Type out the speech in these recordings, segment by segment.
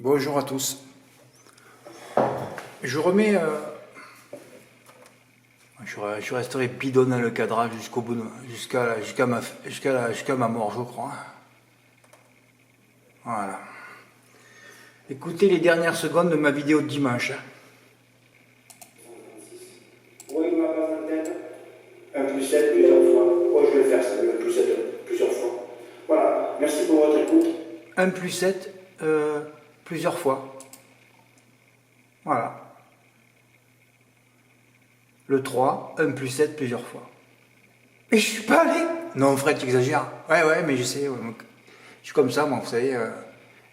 Bonjour à tous. Je remets. Je resterai bidon dans le cadrage jusqu'au bout, jusqu'à ma mort, je crois. Voilà. Écoutez les dernières secondes de ma vidéo de dimanche. Oui, ma base antenne. 1 plus 7 plusieurs fois. Oh, je vais faire ça, 1 plus 7 plusieurs fois. Voilà, merci pour votre écoute. 1 plus 7, plusieurs fois. Voilà. Le 3, 1 plus 7 plusieurs fois. Mais je suis pas allé. Non, Fred, tu exagères. Ouais, mais je sais. Ouais, je suis comme ça, moi, vous savez.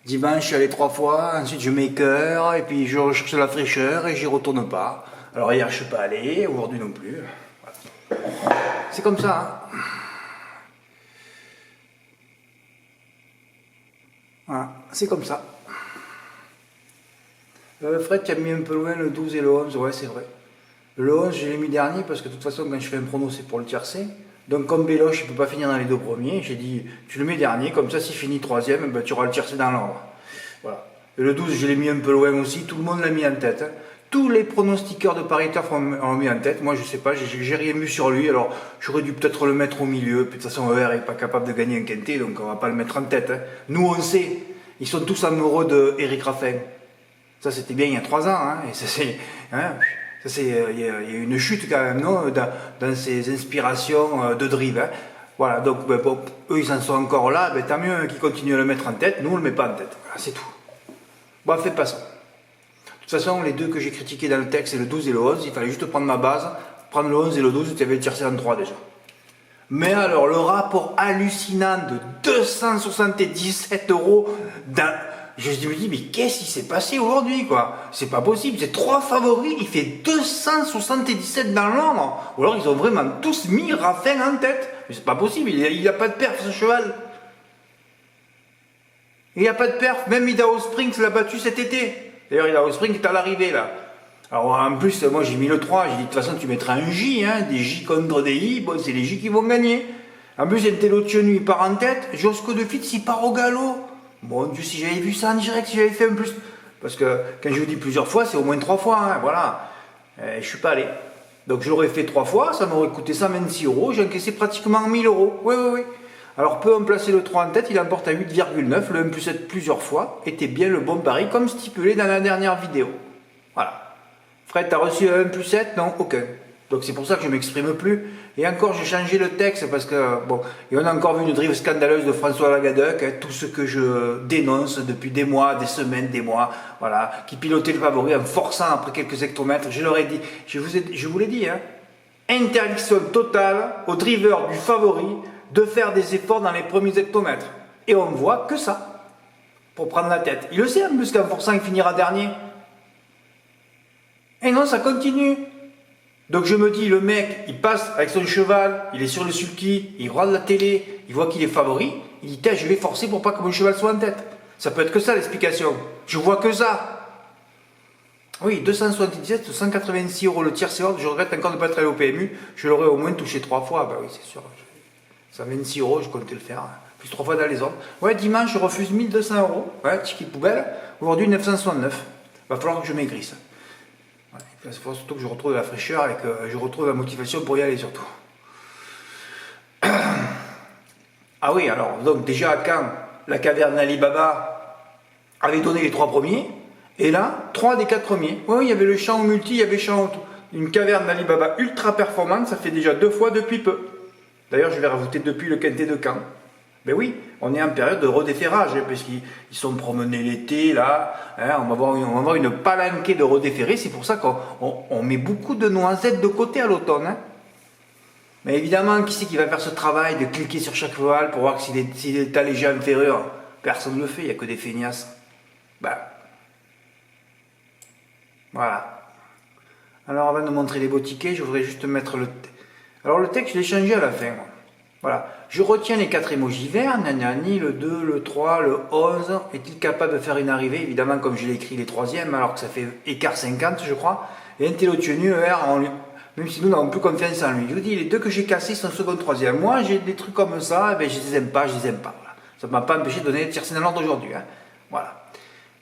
Dimanche, je suis allé 3 fois, ensuite je mets cœur, et puis je recherche la fraîcheur et j'y retourne pas. Alors hier, je suis pas allé, aujourd'hui non plus. Voilà. C'est comme ça. Hein. Voilà, c'est comme ça. Fred, tu as mis un peu loin le 12 et le 11, ouais, c'est vrai. Le 11, je l'ai mis dernier parce que de toute façon, quand je fais un prono, c'est pour le tiercé. Donc, comme Béloche, il ne peut pas finir dans les deux premiers, j'ai dit, tu le mets dernier, comme ça, s'il finit troisième, ben, tu auras le tiercé dans l'ordre. Voilà. Et le 12, je l'ai mis un peu loin aussi, tout le monde l'a mis en tête. Hein. Tous les pronostiqueurs de Paris Turf ont mis en tête. Moi, je sais pas, j'ai rien vu sur lui, alors j'aurais dû peut-être le mettre au milieu. Puis, de toute façon, ER n'est pas capable de gagner un quintet, donc on va pas le mettre en tête. Hein. Nous, on sait, ils sont tous amoureux de Eric Raffin. Ça, c'était bien il y a 3 ans, hein, et ça, c'est. Hein, il y a une chute quand même, non, dans ces inspirations de drive. Hein. Voilà, donc ben, bon, eux ils en sont encore là, ben, tant mieux qu'ils continuent à le mettre en tête, nous on le met pas en tête. Voilà, c'est tout. Bon, faites pas ça. De toute façon, les deux que j'ai critiqués dans le texte, c'est le 12 et le 11, il fallait juste prendre ma base, prendre le 11 et le 12, tu avais le tiercé en 3 déjà. Mais alors, le rapport hallucinant de 277 € dans. Je me dis, mais qu'est-ce qui s'est passé aujourd'hui, quoi? C'est pas possible, c'est 3 favoris, il fait 277 dans l'ordre. Ou alors ils ont vraiment tous mis Raffin en tête. Mais c'est pas possible, il a pas de perf, ce cheval. Il a pas de perf, même Idaho Springs l'a battu cet été. D'ailleurs, Idaho Springs est à l'arrivée, là. Alors en plus, moi j'ai mis le 3, j'ai dit de toute façon tu mettras un J, hein, des J contre des I, bon c'est les J qui vont gagner. En plus, Intello Tionu il part en tête, Josco de Fitz il part au galop. Mon Dieu, si j'avais vu ça en direct, si j'avais fait un plus. Parce que quand je vous dis plusieurs fois, c'est au moins 3 fois, hein, voilà. Je suis pas allé. Donc je l'aurais fait 3 fois, ça m'aurait coûté 126 €, j'ai encaissé pratiquement 1000 €. Oui. Alors peu ont placé le 3 en tête, il emporte à 8,9, le 1 plus 7 plusieurs fois, était bien le bon pari comme stipulé dans la dernière vidéo. Voilà. Fred, t'as reçu un 1 plus 7? Non, aucun. Donc c'est pour ça que je ne m'exprime plus. Et encore, j'ai changé le texte parce que, bon, et on a encore vu une drive scandaleuse de François Lagadec, hein, tout ce que je dénonce depuis des mois, des semaines, des mois, voilà, qui pilotait le favori en forçant après quelques hectomètres. Je leur ai dit, je vous l'ai dit, hein, interdiction totale au driver du favori de faire des efforts dans les premiers hectomètres. Et on ne voit que ça, pour prendre la tête. Il le sait en plus qu'en forçant, il finira dernier. Et non, ça continue. Donc je me dis, le mec, il passe avec son cheval, il est sur le sulky, il regarde la télé, il voit qu'il est favori, il dit, tiens, je vais forcer pour pas que mon cheval soit en tête. Ça peut être que ça l'explication. Je vois que ça. Oui, 277, 186 € le tiercé ordre, je regrette encore de ne pas être allé au PMU, je l'aurais au moins touché 3 fois, bah oui, c'est sûr. 126 €, je comptais le faire, hein. Plus 3 fois dans les ordres. Ouais, dimanche, je refuse 1200 €, ouais, ticket poubelle, aujourd'hui 969. Va falloir que je maigrisse. Il faut surtout que je retrouve la fraîcheur et que je retrouve la motivation pour y aller surtout. Ah oui, alors, donc déjà quand la caverne d'Alibaba avait donné les 3 premiers, et là, 3 des 4 premiers. Oui, il y avait le champ au multi, il y avait une caverne d'Alibaba ultra performante, ça fait déjà 2 fois depuis peu. D'ailleurs, je vais rajouter depuis le quintet de Caen. Ben oui, on est en période de redéferrage, hein, parce qu'ils sont promenés l'été, là, hein, on va avoir une palanquée de redéferrés, c'est pour ça qu'on met beaucoup de noisettes de côté à l'automne. Hein. Mais évidemment, qui c'est qui va faire ce travail de cliquer sur chaque cheval pour voir s'il est allégé inférieur? Personne ne le fait, il n'y a que des feignasses. Ben, voilà. Alors avant de montrer les beaux tickets, je voudrais juste mettre le... Alors le texte, je l'ai changé à la fin. Voilà, je retiens les 4 émojis verts, nanani, le 2, le 3, le 11. Est-il capable de faire une arrivée? Évidemment, comme je l'ai écrit, les 3e, alors que ça fait écart 50, je crois. Et Intello Tionu, ER, même si nous n'avons plus confiance en lui. Je vous dis, les 2 que j'ai cassés sont second, 3e. Moi, j'ai des trucs comme ça, et ben, je les aime pas. Voilà. Ça ne m'a pas empêché de donner le tiercé dans l'ordre aujourd'hui. Hein. Voilà.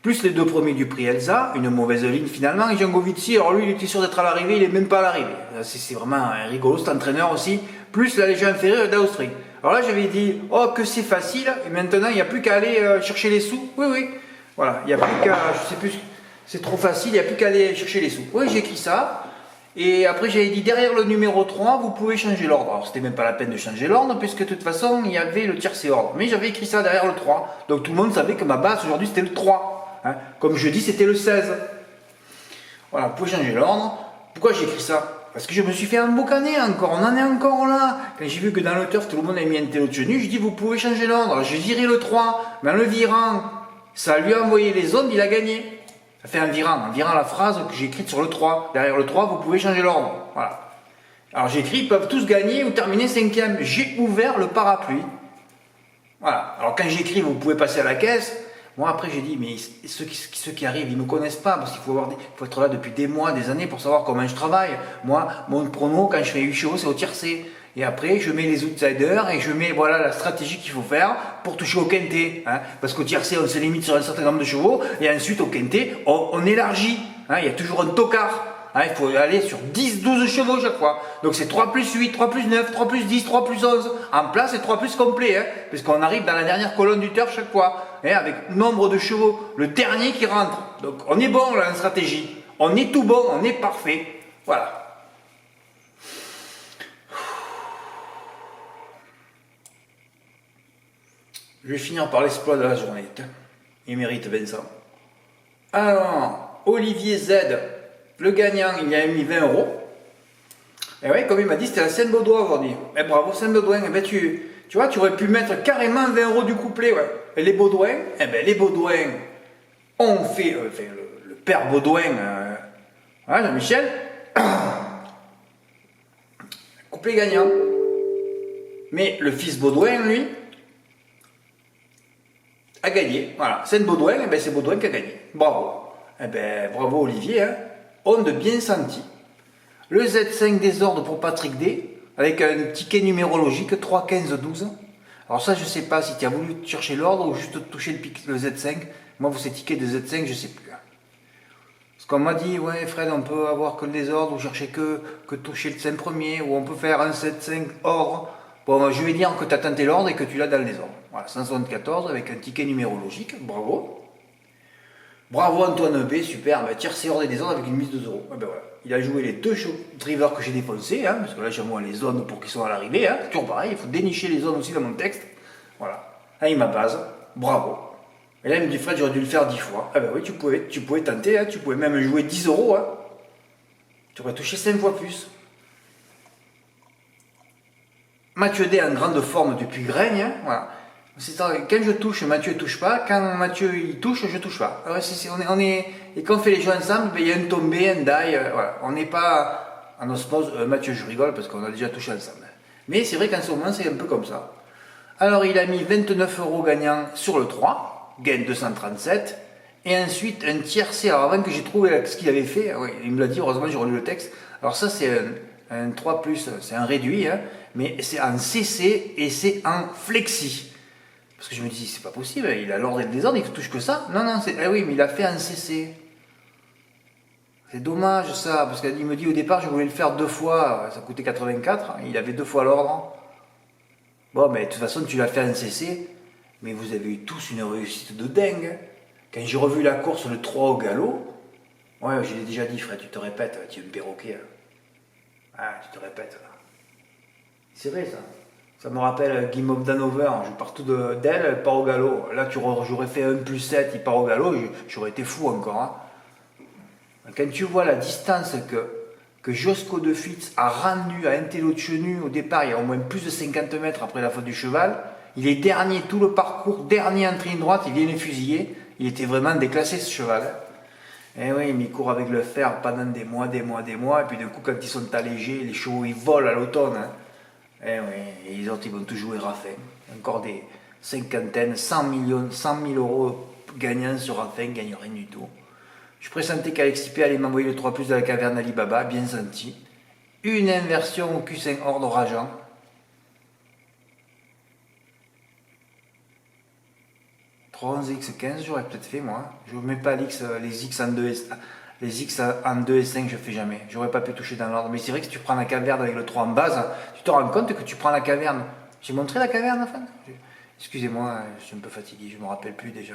plus les deux premiers du prix Elsa, une mauvaise ligne finalement, et Jangovici, alors lui il était sûr d'être à l'arrivée, il est même pas à l'arrivée. C'est vraiment un rigolo cet entraîneur aussi, plus la Légion inférieure d'Austrie. Alors là j'avais dit, oh que c'est facile, et maintenant il n'y a plus qu'à aller chercher les sous. Oui, oui, voilà, il n'y a plus qu'à, je sais plus, c'est trop facile, il n'y a plus qu'à aller chercher les sous. Oui, j'ai écrit ça, et après j'avais dit, derrière le numéro 3, vous pouvez changer l'ordre. Alors c'était même pas la peine de changer l'ordre, puisque de toute façon il y avait le tiercé ordre. Mais j'avais écrit ça derrière le 3, donc tout le monde savait que ma base aujourd'hui c'était le 3. Hein, comme jeudi c'était le 16. Voilà, vous pouvez changer l'ordre. Pourquoi j'ai écrit ça? Parce que je me suis fait emboucaner encore, on en est encore là. Quand j'ai vu que dans le turf tout le monde a mis un télo de tenue, j'ai dit vous pouvez changer l'ordre. J'ai viré le 3, mais en le virant, ça lui a envoyé les ondes, il a gagné. Ça fait en virant la phrase que j'ai écrite sur le 3. Derrière le 3, vous pouvez changer l'ordre. Voilà. Alors j'ai écrit, ils peuvent tous gagner ou terminer 5e. J'ai ouvert le parapluie. Voilà. Alors quand j'écris, vous pouvez passer à la caisse. Moi après j'ai dit, mais ceux qui arrivent, ils ne me connaissent pas, parce qu'il faut être là depuis des mois, des années pour savoir comment je travaille. Moi, mon prono, quand je fais 8 chevaux, c'est au tiercé. Et après, je mets les outsiders et je mets voilà, la stratégie qu'il faut faire pour toucher au quintet. Hein, parce qu'au tiercé, on se limite sur un certain nombre de chevaux, et ensuite au quintet, on élargit. Hein, il y a toujours un tocard. Hein, il faut aller sur 10, 12 chevaux chaque fois. Donc c'est 3 plus 8, 3 plus 9, 3 plus 10, 3 plus 11. En place, c'est 3 plus complet. Hein, parce qu'on arrive dans la dernière colonne du turf chaque fois. Hein, avec nombre de chevaux. Le dernier qui rentre. Donc on est bon là en stratégie. On est tout bon, on est parfait. Voilà. Je vais finir par l'exploit de la journée. Il mérite Vincent. Alors, Olivier Z. Le gagnant, il a mis 20 €. Et oui, comme il m'a dit, c'était la Saint-Baudoin aujourd'hui. Et bravo Saint-Baudoin. Eh ben, tu vois, tu aurais pu mettre carrément 20 € du couplet. Ouais. Et les Baudouins, eh ben, les Baudouins ont fait, le père Baudouin, hein, Jean-Michel, couplet gagnant. Mais le fils Baudouin, lui, a gagné. Voilà, Saint-Baudoin, eh ben, c'est Baudouin qui a gagné. Bravo. Eh ben, bravo Olivier, hein. Onde bien senti. Le Z5 des ordres pour Patrick D, avec un ticket numérologique 3, 15, 12. Alors ça, je ne sais pas si tu as voulu chercher l'ordre ou juste toucher le Z5. Moi, pour ces tickets de Z5, je ne sais plus. Parce qu'on m'a dit, ouais Fred, on peut avoir que des ordres ou chercher que toucher le 5 premier, ou on peut faire un Z5 ordre. Bon, je vais dire que tu as tenté l'ordre et que tu l'as dans les ordres. Voilà, 174 avec un ticket numérologique, bravo. Bravo Antoine B, super, bah, tiercé ordre des ordres avec une mise de 2 €. Ah ben voilà. Il a joué les deux drivers que j'ai défoncés, hein, parce que là j'ai moi les zones pour qu'ils soient à l'arrivée, hein, toujours pareil, il faut dénicher les zones aussi dans mon texte. Voilà. Là il m'a base, bravo. Et là il me dit Fred, j'aurais dû le faire 10 fois. Ah ben oui, tu pouvais tenter, hein, tu pouvais même jouer 10 €, hein. Tu aurais touché 5 fois plus. Mathieu D en grande forme depuis Graigne, hein, voilà. Quand je touche, Mathieu ne touche pas. Quand Mathieu il touche, je ne touche pas. Alors, et quand on fait les jeux ensemble, ben, il y a un tombé, un die. Voilà. On n'est pas en osmose. Mathieu, je rigole parce qu'on a déjà touché ensemble. Mais c'est vrai qu'en ce moment, c'est un peu comme ça. Alors, il a mis 29 € gagnant sur le 3, gain 237. Et ensuite, un tiercé. Alors, avant que j'ai trouvé ce qu'il avait fait, oui, il me l'a dit, heureusement, j'ai relu le texte. Alors, ça, c'est un 3+, c'est un réduit, hein, mais c'est en CC et c'est en flexi. Parce que je me dis, c'est pas possible, il a l'ordre et le désordre, il ne touche que ça. Non, oui, mais il a fait un CC. C'est dommage ça, parce qu'il me dit au départ, je voulais le faire 2 fois, ça coûtait 84, il avait 2 fois l'ordre. Bon, mais de toute façon, tu l'as fait en CC, mais vous avez eu tous une réussite de dingue. Quand j'ai revu la course, le 3 au galop, ouais, je l'ai déjà dit, Fred, tu te répètes, tu es un perroquet. Ah, tu te répètes. C'est vrai ça. Ça me rappelle Game of Danover, je pars tout d'elle, elle part au galop. Là, j'aurais fait 1+7, il part au galop, j'aurais été fou encore. Hein. Quand tu vois la distance que Josco de Fitz a rendu à un télo de chenu au départ, il y a au moins plus de 50 mètres après la faute du cheval, il est dernier tout le parcours, dernier en ligne droite, il vient le fusiller, il était vraiment déclassé ce cheval. Eh oui, mais il court avec le fer pendant des mois, et puis d'un coup, quand ils sont allégés, les chevaux ils volent à l'automne. Hein. Eh oui, et les autres ils vont tout jouer Raffin. Encore des cinquantaines, 100 000 € gagnants sur Raffin, ils ne gagnent rien du tout. Je pressentais qu'Alex Tippé allait m'envoyer le 3+ de la caverne Alibaba, bien senti. Une inversion au Q5 ordre rageant. crois 11x15, j'aurais peut-être fait moi. Je ne mets pas les X en 2 et, les X en 2 et 5, je fais jamais. J'aurais pas pu toucher dans l'ordre. Mais c'est vrai que si tu prends la caverne avec le 3 en base, tu te rends compte que tu prends la caverne. J'ai montré la caverne, enfin. Excusez-moi, je suis un peu fatigué, je me rappelle plus déjà.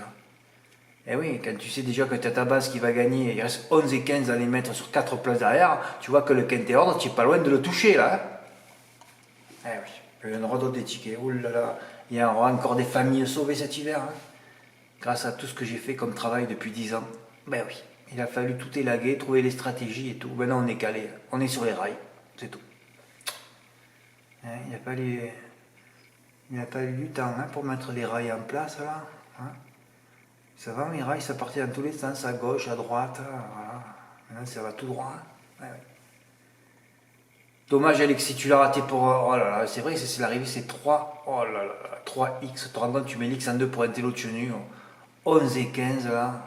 Eh oui, quand tu sais déjà que tu as ta base qui va gagner, il reste 11 et 15 à les mettre sur 4 places derrière, tu vois que le quintet ordre, tu n'es pas loin de le toucher là. Eh oui, il y a une redonne des tickets, ouh là là, il y aura encore des familles sauvées cet hiver. Hein. Grâce à tout ce que j'ai fait comme travail depuis 10 ans. Ben oui, il a fallu tout élaguer, trouver les stratégies et tout. Maintenant on est calé, on est sur les rails, c'est tout. Hein, il n'y a pas eu du temps hein, pour mettre les rails en place là. Hein. Ça va, les rails, ça partait dans tous les sens, à gauche, à droite, voilà. Maintenant, ça va tout droit. Hein. Ouais, ouais. Dommage, Alex, si tu l'as raté pour... Oh là là, c'est vrai, c'est l'arrivée, c'est 3. Oh là là, 3x. Tu te rends compte, tu mets l'X en 2 pour un télo tenu. 11 et 15, là.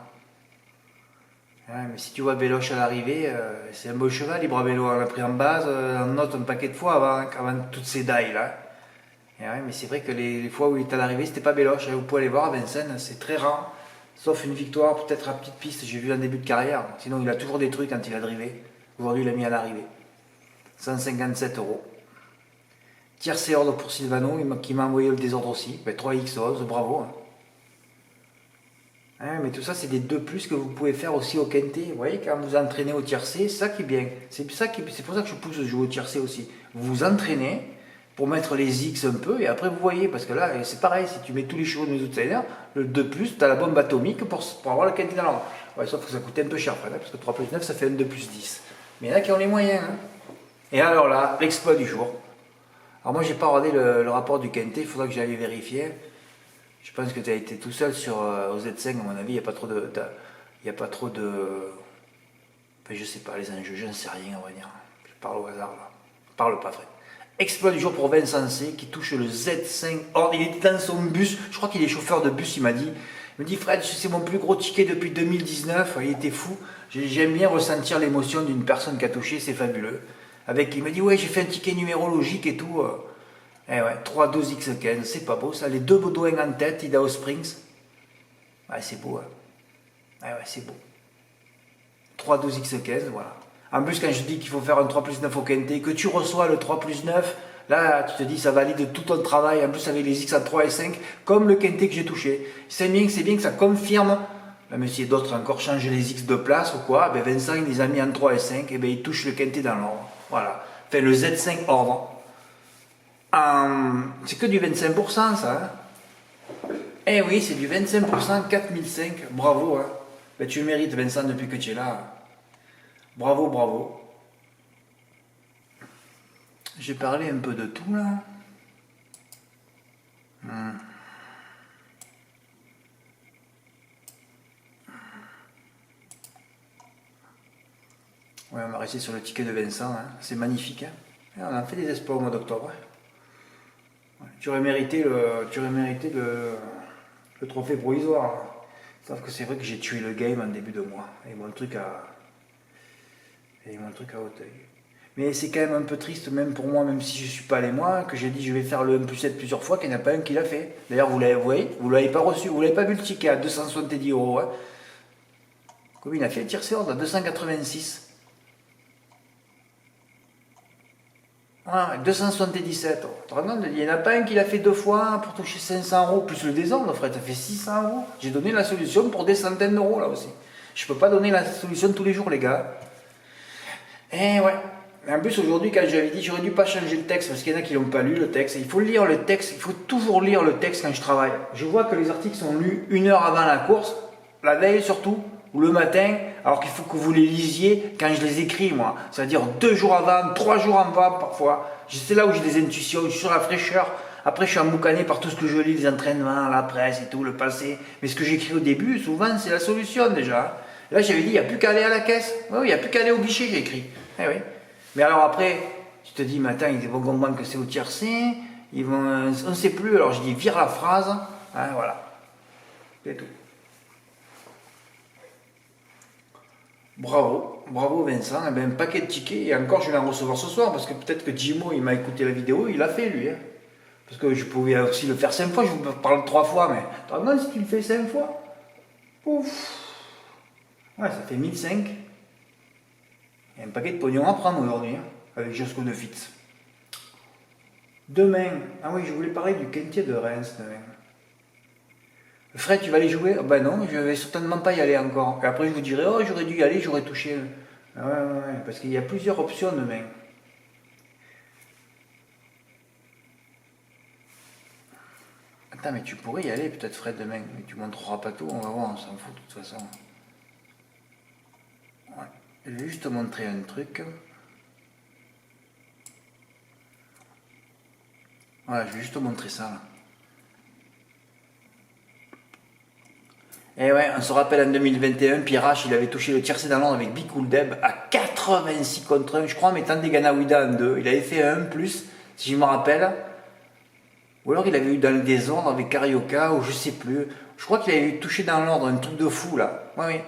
Ouais, mais si tu vois Béloche à l'arrivée, c'est un beau cheval, les bras vélo. On l'a pris en base, en note un paquet de fois avant toutes ces dailles, là. Et ouais, mais c'est vrai que les fois où il est à l'arrivée, c'était pas Béloche. Vous pouvez aller voir à Vincennes, c'est très rare. Sauf une victoire, peut-être à petite piste, j'ai vu en début de carrière. Sinon, il a toujours des trucs quand il a drivé. Aujourd'hui, il a mis à l'arrivée. 157 €. Tiercé ordre pour Silvano, qui m'a envoyé le désordre aussi. 3x11, bravo. Hein, mais tout ça, c'est des 2 plus que vous pouvez faire aussi au quintet. Vous voyez, quand vous entraînez au tiercé, c'est ça qui est bien. C'est pour ça que je pousse à jouer au tiercé aussi. Vous vous entraînez pour mettre les X un peu, et après vous voyez, parce que là, c'est pareil, si tu mets tous les chevaux de mes outsiders, le 2+, tu as la bombe atomique pour avoir le quintet dans l'ordre. Ouais, sauf que ça coûtait un peu cher, parce que 3 plus 9, ça fait un 2 plus 10. Mais il y en a qui ont les moyens. Hein. Et alors là, l'exploit du jour. Alors moi, j'ai pas regardé le rapport du quintet, il faudra que j'aille vérifier. Je pense que tu as été tout seul sur au Z5, à mon avis, il n'y a pas trop de... Il n'y a pas trop de... Enfin, je sais pas, les enjeux, je ne sais rien, on va dire. Je parle au hasard, là. Je parle pas, Fred. Exploit du jour pour Vincent C qui touche le Z5 ordre. Il était dans son bus, je crois qu'il est chauffeur de bus, il m'a dit. Il me dit Fred, c'est mon plus gros ticket depuis 2019, il était fou. J'aime bien ressentir l'émotion d'une personne qui a touché, c'est fabuleux. Il me dit ouais, j'ai fait un ticket numérologique et tout. Eh ouais, 3-12-X15, c'est pas beau ça. Les 2 Baudouin en tête, Idaho Springs. Ouais, c'est beau. Hein. Ouais, c'est beau. 3-12-X15, voilà. En plus, quand je dis qu'il faut faire un 3 plus 9 au quintet, que tu reçois le 3 plus 9, là, tu te dis, ça valide tout ton travail. En plus, avec les X à 3 et 5, comme le quintet que j'ai touché. C'est bien que ça confirme, même si d'autres encore changent les X de place ou quoi, ben Vincent, il les a mis en 3 et 5, et ben il touche le quintet dans l'ordre. Voilà. Enfin, le Z5 ordre. C'est que du 25%, ça. Hein. Eh oui, c'est du 25%, 4005. Bravo. Hein. Ben, tu le mérites, Vincent, depuis que tu es là. Bravo, bravo. J'ai parlé un peu de tout là. Ouais, on va rester sur le ticket de Vincent. Hein. C'est magnifique. Hein. Et on a fait des espoirs au mois d'octobre. Ouais. Tu aurais mérité le trophée provisoire. Hein. Sauf que c'est vrai que j'ai tué le game en début de mois. Et mon truc à Hauteuil. Mais c'est quand même un peu triste, même pour moi, même si je ne suis pas allé moi, que j'ai dit je vais faire le 1 plus 7 plusieurs fois, qu'il n'y en a pas un qui l'a fait. D'ailleurs, vous l'avez pas reçu, vous l'avez pas vu le ticket à 270 €. Hein. Combien il a fait le tiercé ordre à 286. Ah, 277. Il n'y en a pas un qui l'a fait 2 fois pour toucher 500 €, plus le désordre, frère, ça fait 600 €. J'ai donné la solution pour des centaines d'euros là aussi. Je ne peux pas donner la solution tous les jours, les gars. Eh ouais. En plus, aujourd'hui, quand j'avais dit, j'aurais dû pas changer le texte parce qu'il y en a qui l'ont pas lu le texte. Il faut lire le texte, il faut toujours lire le texte quand je travaille. Je vois que les articles sont lus 1 heure avant la course, la veille surtout, ou le matin, alors qu'il faut que vous les lisiez quand je les écris, moi. C'est-à-dire 2 jours avant, 3 jours avant parfois. C'est là où j'ai des intuitions, je suis sur la fraîcheur. Après, je suis emboucané par tout ce que je lis, les entraînements, la presse et tout, le passé. Mais ce que j'écris au début, souvent, c'est la solution déjà. Là, j'avais dit, il n'y a plus qu'à aller à la caisse. Oui, il n'y a plus qu'à aller au guichet, j'ai écrit. Eh oui. Mais alors après, tu te dis, mais attends, ils vont comprendre que c'est au tiercé, on ne sait plus, alors je dis, vire la phrase, hein, voilà. C'est tout. Bravo, bravo Vincent, eh ben, un paquet de tickets, et encore je vais en recevoir ce soir, parce que peut-être que Jimo, il m'a écouté la vidéo, il l'a fait lui. Hein. Parce que je pouvais aussi le faire 5 fois, je vous parle 3 fois, mais tu te rends compte si tu le fais 5 fois? Ouf. Ouais, ça fait 1005. Il y a un paquet de pognon à prendre aujourd'hui, hein, avec Josco de Fitz. Demain, ah oui, je voulais parler du Quintier de Reims demain. Fred, tu vas aller jouer? Ben non, je vais certainement pas y aller encore. Et après, je vous dirai, oh, j'aurais dû y aller, j'aurais touché. Ah ouais, parce qu'il y a plusieurs options demain. Attends, mais tu pourrais y aller peut-être, Fred, demain. Mais tu montreras pas tout, on va voir, on s'en fout de toute façon. Ouais. Je vais juste te montrer un truc. Voilà, je vais juste te montrer ça là. Et ouais, on se rappelle en 2021, Pirach, il avait touché le tiercé dans l'ordre avec Big Cool Deb à 86 contre 1, je crois, en mettant des Ganawida en 2. Il avait fait un 1 plus, si je me rappelle. Ou alors il avait eu dans le désordre avec Carioca, ou je sais plus. Je crois qu'il avait touché dans l'ordre, un truc de fou là. Ouais, oui.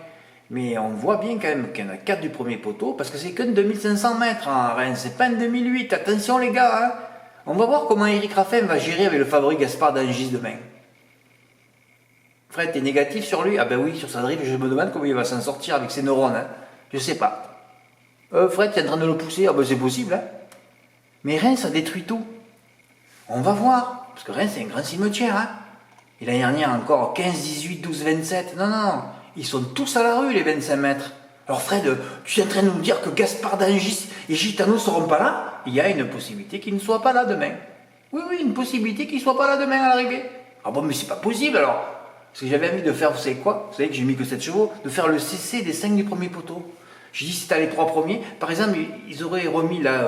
Mais on voit bien quand même qu'il y en a 4 du premier poteau, parce que c'est qu'un 2500 mètres en Rennes, c'est pas un 2008. Attention les gars, hein. On va voir comment Eric Raffin va gérer avec le favori Gaspard d'Angis demain. Fred, t'es négatif sur lui? Ah ben oui, sur sa drive, je me demande comment il va s'en sortir avec ses neurones. Hein. Je sais pas. Fred, t'es en train de le pousser? Ah ben c'est possible. Hein. Mais Reims, ça détruit tout. On va voir. Parce que Reims, c'est un grand cimetière. Hein. Et l'année dernière, encore 15, 18, 12, 27. Non, non. Ils sont tous à la rue, les 25 mètres. Alors Fred, tu es en train de nous dire que Gaspard d'Angis et Gitano ne seront pas là? Il y a une possibilité qu'ils ne soient pas là demain. Oui, oui, une possibilité qu'ils ne soient pas là demain à l'arrivée. Ah bon, mais c'est pas possible alors. Parce que j'avais envie de faire, vous savez quoi? Vous savez que j'ai mis que 7 chevaux, de faire le CC des 5 du premier poteau. J'ai dit si t'as les 3 premiers, par exemple, ils auraient remis là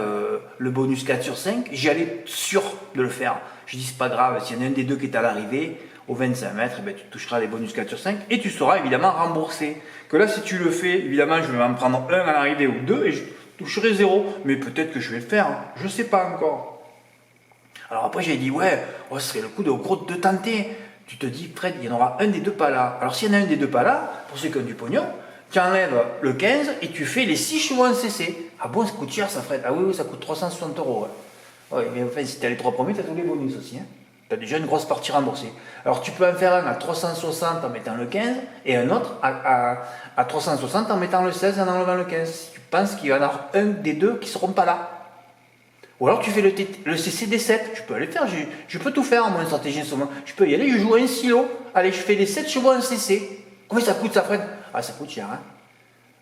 le bonus 4 sur 5, j'y allais sûr de le faire. J'ai dit c'est pas grave, s'il y en a un des deux qui est à l'arrivée, au 25 mètres, eh ben, tu toucheras les bonus 4 sur 5 et tu seras évidemment remboursé. Que là, si tu le fais, évidemment, je vais en prendre un à l'arrivée ou 2 et je toucherai 0. Mais peut-être que je vais le faire, hein. Je sais pas encore. Alors après, j'ai dit ouais, oh, ce serait le coup de tenter. Tu te dis, Fred, il y en aura un des deux pas là. Alors s'il y en a un des deux pas là, pour ceux qui ont du pognon, tu enlèves le 15 et tu fais les 6 chevaux en CC. Ah bon, ça coûte cher ça, Fred? Ah oui, oui, ça coûte 360 €. Ouais. Ouais, mais enfin, si tu as les 3 premiers, tu as tous les bonus aussi. Hein. Tu as déjà une grosse partie remboursée. Alors tu peux en faire un à 360 en mettant le 15 et un autre à 360 en mettant le 16 et en enlevant le 15. Si tu penses qu'il y en aura un des deux qui ne seront pas là. Ou alors tu fais le CC des 7, je peux aller faire, je peux tout faire en moins stratégie en ce moment. Je peux y aller, je joue un silo, allez je fais les 7 chevaux en CC. Combien ça coûte ça, Fred? Ah ça coûte cher, hein.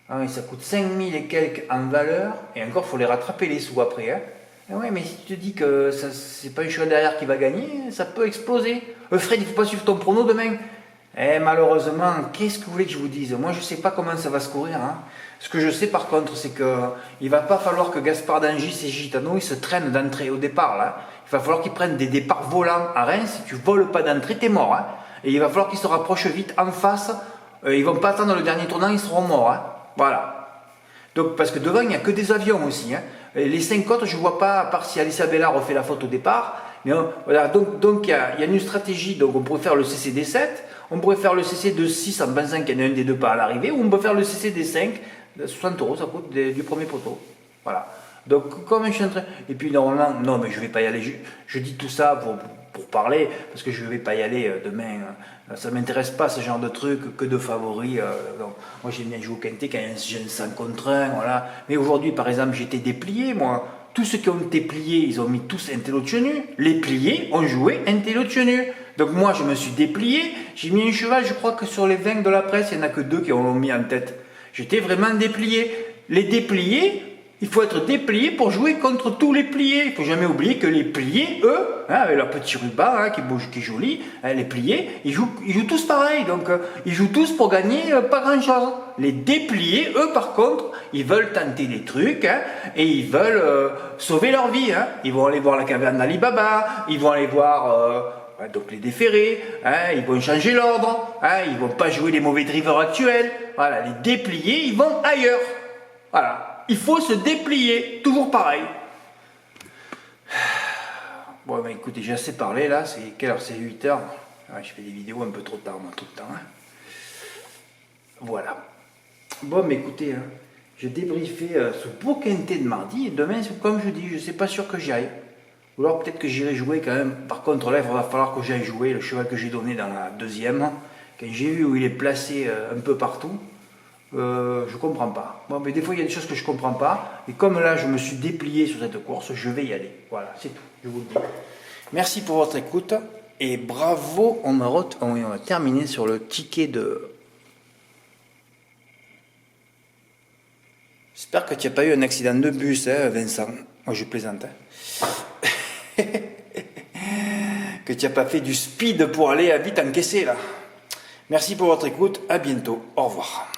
Ah oui, ça coûte 5000 et quelques en valeur, et encore il faut les rattraper les sous après. Hein. Ah ouais, mais si tu te dis que c'est pas un cheval derrière qui va gagner, ça peut exploser. Fred, il faut pas suivre ton prono demain. Eh malheureusement, qu'est-ce que vous voulez que je vous dise? Moi je sais pas comment ça va se courir. Hein. Ce que je sais par contre, c'est qu'il va pas falloir que Gaspard d'Angis et Gitano ils se traînent d'entrée au départ. Là. Il va falloir qu'ils prennent des départs volants à Reims. Si tu voles pas d'entrée, t'es mort. Hein. Et il va falloir qu'ils se rapprochent vite en face. Ils vont pas attendre le dernier tournant, ils seront morts. Hein. Voilà. Donc parce que devant il n'y a que des avions aussi. Hein. Les 5 autres, je vois pas, à part si Alicia Bella refait la faute au départ. Mais voilà, donc il y a une stratégie. Donc on pourrait faire le CC des 7. On pourrait faire le CC de 6 en pensant qu'il y en a un des deux pas à l'arrivée, ou on peut faire le CC des 5, 60 €, ça coûte du premier poteau. Voilà. Donc, comme je suis en train. Et puis, normalement, non, mais je ne vais pas y aller. Je dis tout ça pour parler, parce que je ne vais pas y aller demain. Ça ne m'intéresse pas ce genre de truc, que de favoris. Donc, moi, j'aime bien jouer au quintet quand j'ai un 100 contre 1. Voilà. Mais aujourd'hui, par exemple, j'étais déplié, moi. Tous ceux qui ont été pliés, ils ont mis tous un télo de nu. Les pliés ont joué un télo de nu. Donc moi, je me suis déplié. J'ai mis un cheval, je crois que sur les 20 de la presse, il n'y en a que 2 qui l'ont mis en tête. J'étais vraiment déplié. Les dépliés, il faut être déplié pour jouer contre tous les pliés. Il ne faut jamais oublier que les pliés, eux, hein, avec leur petit ruban hein, qui est joli, hein, les pliés, ils jouent tous pareil. Donc ils jouent tous pour gagner pas grand-chose. Les dépliés, eux, par contre, ils veulent tenter des trucs hein, et ils veulent sauver leur vie. Hein. Ils vont aller voir la caverne d'Ali Baba, ils vont aller voir... donc les déférés, hein, ils vont changer l'ordre, hein, ils ne vont pas jouer les mauvais drivers actuels. Voilà, les dépliés, ils vont ailleurs. Voilà, il faut se déplier, toujours pareil. Bon, ben écoutez, j'ai assez parlé là, c'est quelle heure? C'est 8 h. Ouais, je fais des vidéos un peu trop tard, moi, tout le temps. Hein. Voilà. Bon, mais écoutez, hein, j'ai débriefé ce beau quintet de mardi, et demain, comme je dis, je ne suis pas sûr que j'y aille. Ou alors peut-être que j'irai jouer quand même. Par contre là, il va falloir que j'aille jouer le cheval que j'ai donné dans la deuxième. Quand j'ai vu où il est placé un peu partout, je comprends pas. Bon, mais des fois il y a des choses que je comprends pas. Et comme là je me suis déplié sur cette course, je vais y aller. Voilà, c'est tout, je vous le dis. Merci pour votre écoute. Et bravo, on a terminé sur le ticket de... J'espère que tu n'as pas eu un accident de bus, hein, Vincent. Moi, je plaisante. Hein. Que tu n'as pas fait du speed pour aller à vite encaisser, là. Merci pour votre écoute. À bientôt. Au revoir.